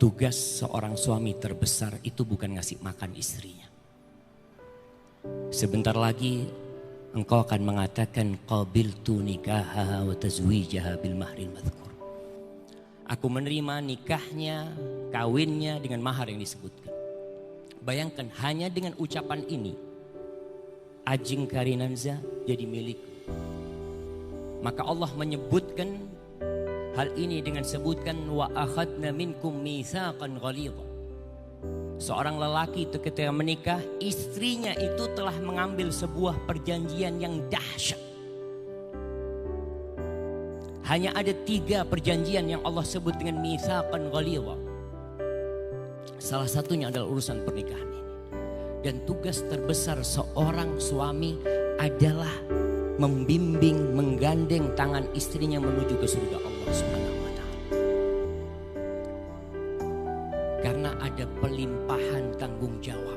Tugas seorang suami terbesar itu bukan ngasih makan istrinya. Sebentar lagi engkau akan mengatakan qabiltu nikahaha wa tazwijaha bil mahril madhkur. Aku menerima nikahnya, kawinnya dengan mahar yang disebutkan. Bayangkan hanya dengan ucapan ini Ajeng Karinanza jadi milikku. Maka Allah menyebutkan hal ini dengan sebutkan wa akhadna minkum mitsaqan ghalidha. Seorang lelaki itu ketika menikah, istrinya itu telah mengambil sebuah perjanjian yang dahsyat. Hanya ada 3 perjanjian yang Allah sebut dengan mitsaqan ghalidha. Salah satunya adalah urusan pernikahan ini. Dan tugas terbesar seorang suami adalah membimbing, menggandeng tangan istrinya menuju ke surga Allah Subhanahu wa taala. Karena ada pelimpahan tanggung jawab.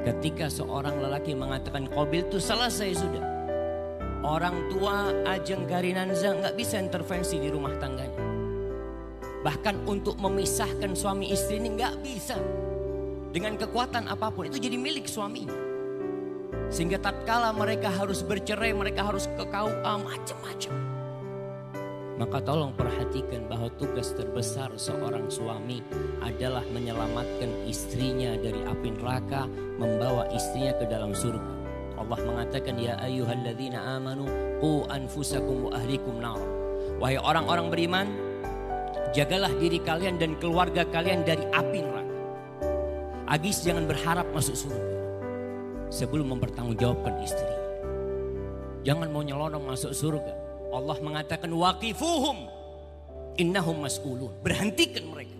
Ketika seorang lelaki mengatakan qabil itu selesai sudah. Orang tua Ajeng Karinanza nggak bisa intervensi di rumah tangganya. Bahkan untuk memisahkan suami istri ini nggak bisa. Dengan kekuatan apapun itu jadi milik suaminya. Sehingga tatkala mereka harus bercerai, mereka harus ke KUA macam-macam. Maka tolong perhatikan bahwa tugas terbesar seorang suami adalah menyelamatkan istrinya dari api neraka, membawa istrinya ke dalam surga. Allah mengatakan ya ayyuhalladzina amanu qu anfusakum wa ahlikum nar. Wahai orang-orang beriman, jagalah diri kalian dan keluarga kalian dari api neraka. Agis jangan berharap masuk surga sebelum mempertanggungjawabkan istri. Jangan mau nyelonong masuk surga. Allah mengatakan waqifuhum innahum mas'ulun. Berhentikan mereka.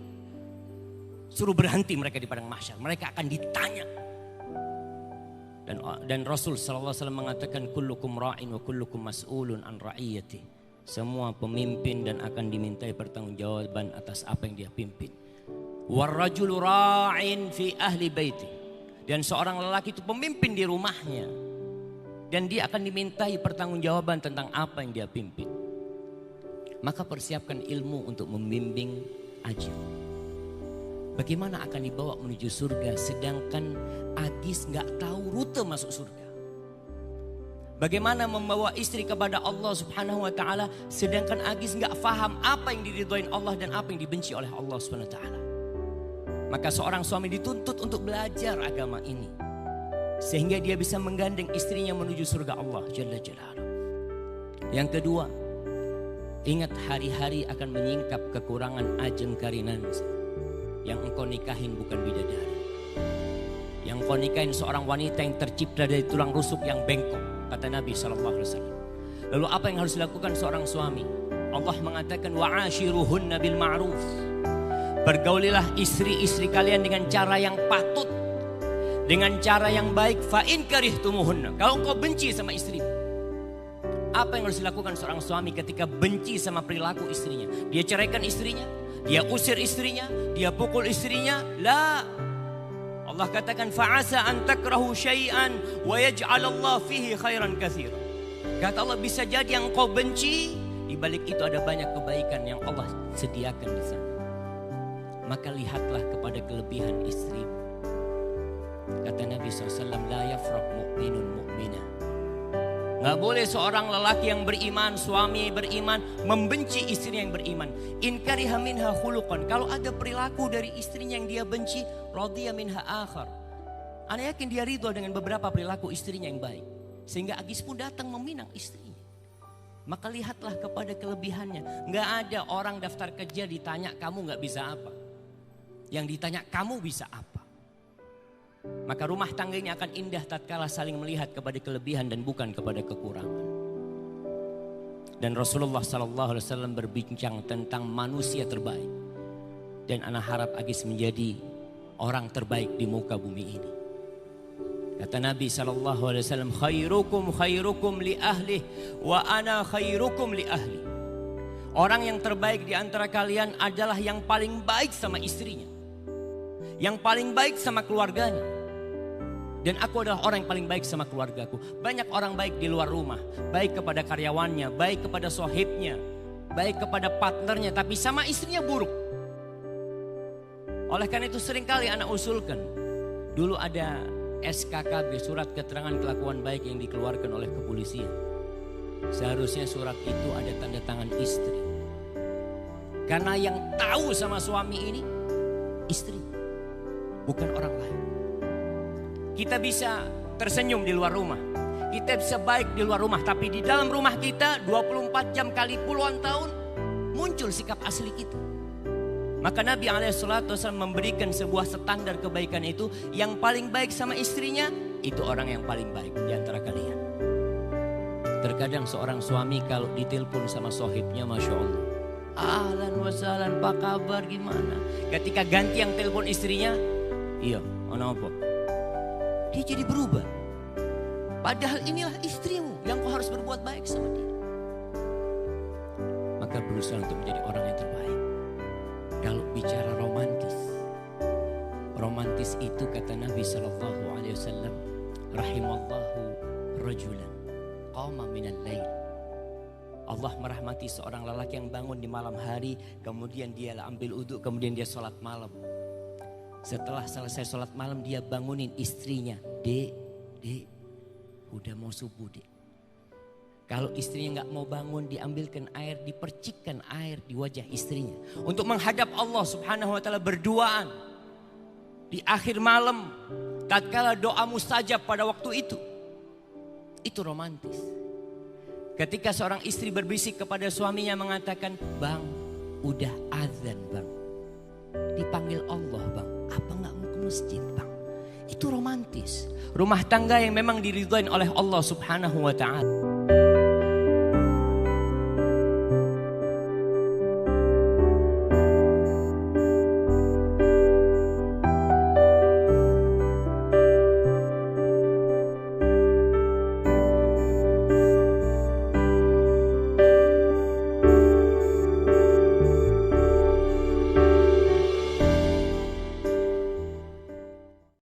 Suruh berhenti mereka di padang mahsyar. Mereka akan ditanya. Dan Rasul sallallahu alaihi wasallam mengatakan kullukum ra'in wa kullukum mas'ulun an ra'iyati. Semua pemimpin dan akan dimintai pertanggungjawaban atas apa yang dia pimpin. Warrajulu ra'in fi ahli baiti. Dan seorang lelaki itu pemimpin di rumahnya. Dan dia akan dimintai pertanggungjawaban tentang apa yang dia pimpin. Maka persiapkan ilmu untuk membimbing Ajeng. Bagaimana akan dibawa menuju surga sedangkan Agis gak tahu rute masuk surga. Bagaimana membawa istri kepada Allah Subhanahu wa taala sedangkan Agis gak faham apa yang diridhoin Allah dan apa yang dibenci oleh Allah Subhanahu wa taala. Maka seorang suami dituntut untuk belajar agama ini. Sehingga dia bisa menggandeng istrinya menuju surga Allah Jalla Jalaluhu. Yang kedua, ingat hari-hari akan menyingkap kekurangan Ajeng Karinanza. Yang engkau nikahin bukan bidadari. Yang engkau nikahin seorang wanita yang tercipta dari tulang rusuk yang bengkok. Kata Nabi SAW. Lalu apa yang harus dilakukan seorang suami? Allah mengatakan wa'ashiruhunna bil ma'ruf. Bergaulilah istri-istri kalian dengan cara yang patut. Dengan cara yang baik. Fa'in karihtumuhunna. Kalau engkau benci sama istrimu. Apa yang harus dilakukan seorang suami ketika benci sama perilaku istrinya? Dia ceraikan istrinya? Dia usir istrinya? Dia pukul istrinya? La. Allah katakan fa'asa an takrahu syai'an wa yaj'alallahu fihi khairan katsira. Kata Allah bisa jadi yang kau benci, di balik itu ada banyak kebaikan yang Allah sediakan di sana. Maka lihatlah kepada kelebihan istri. Kata Nabi SAW, la yafraq mu'minun mu'minah. Gak boleh seorang lelaki yang beriman, suami beriman, membenci istrinya yang beriman. In kariha minha khuluqan. Kalau ada perilaku dari istrinya yang dia benci, radhiya minha akhar. Ana yakin dia ridho dengan beberapa perilaku istrinya yang baik. Sehingga Agis pun datang meminang istrinya. Maka lihatlah kepada kelebihannya. Gak ada orang daftar kerja ditanya kamu gak bisa apa. Yang ditanya kamu bisa apa. Maka rumah tangganya akan indah tatkala saling melihat kepada kelebihan dan bukan kepada kekurangan. Dan Rasulullah SAW berbincang tentang manusia terbaik. Dan ana harap Agis menjadi orang terbaik di muka bumi ini. Kata Nabi SAW, khairukum li ahli wa ana khairukum li ahli. Orang yang terbaik di antara kalian adalah yang paling baik sama istrinya. Yang paling baik sama keluarganya. Dan aku adalah orang yang paling baik sama keluargaku. Banyak orang baik di luar rumah. Baik kepada karyawannya, baik kepada sohibnya, baik kepada partnernya. Tapi sama istrinya buruk. Oleh karena itu seringkali anak usulkan. Dulu ada SKKB, surat keterangan kelakuan baik yang dikeluarkan oleh kepolisian. Seharusnya surat itu ada tanda tangan istri. Karena yang tahu sama suami ini istri, bukan orang lain. Kita bisa tersenyum di luar rumah, kita bisa baik di luar rumah, tapi di dalam rumah kita 24 jam kali puluhan tahun muncul sikap asli kita. Maka Nabi SAW memberikan sebuah standar kebaikan itu. Yang paling baik sama istrinya, itu orang yang paling baik di antara kalian. Terkadang seorang suami kalau ditelepon sama sohibnya, Masya Allah, ahlan wa sahlan, apa kabar, gimana? Ketika ganti yang telepon istrinya, iya, apa? Dia jadi berubah. Padahal inilah istrimu yang kau harus berbuat baik sama dia. Maka berusaha untuk menjadi orang yang terbaik. Kalau bicara romantis itu kata Nabi SAW, rahimallahu rajulan qama minal lail. Allah merahmati seorang lelaki yang bangun di malam hari, kemudian dia ambil uduk, kemudian dia sholat malam. Setelah selesai sholat malam dia bangunin istrinya, dek, udah mau subuh dek. Kalau istrinya gak mau bangun, diambilkan air, dipercikkan air di wajah istrinya. Untuk menghadap Allah Subhanahu wa ta'ala berduaan. Di akhir malam, tatkala doa mustajab pada waktu itu. Itu romantis. Ketika seorang istri berbisik kepada suaminya mengatakan, bang, udah azan bang. Dipanggil Allah bang, apa gak mau ke masjid bang? Itu romantis. Rumah tangga yang memang diridhoin oleh Allah Subhanahu wa ta'ala.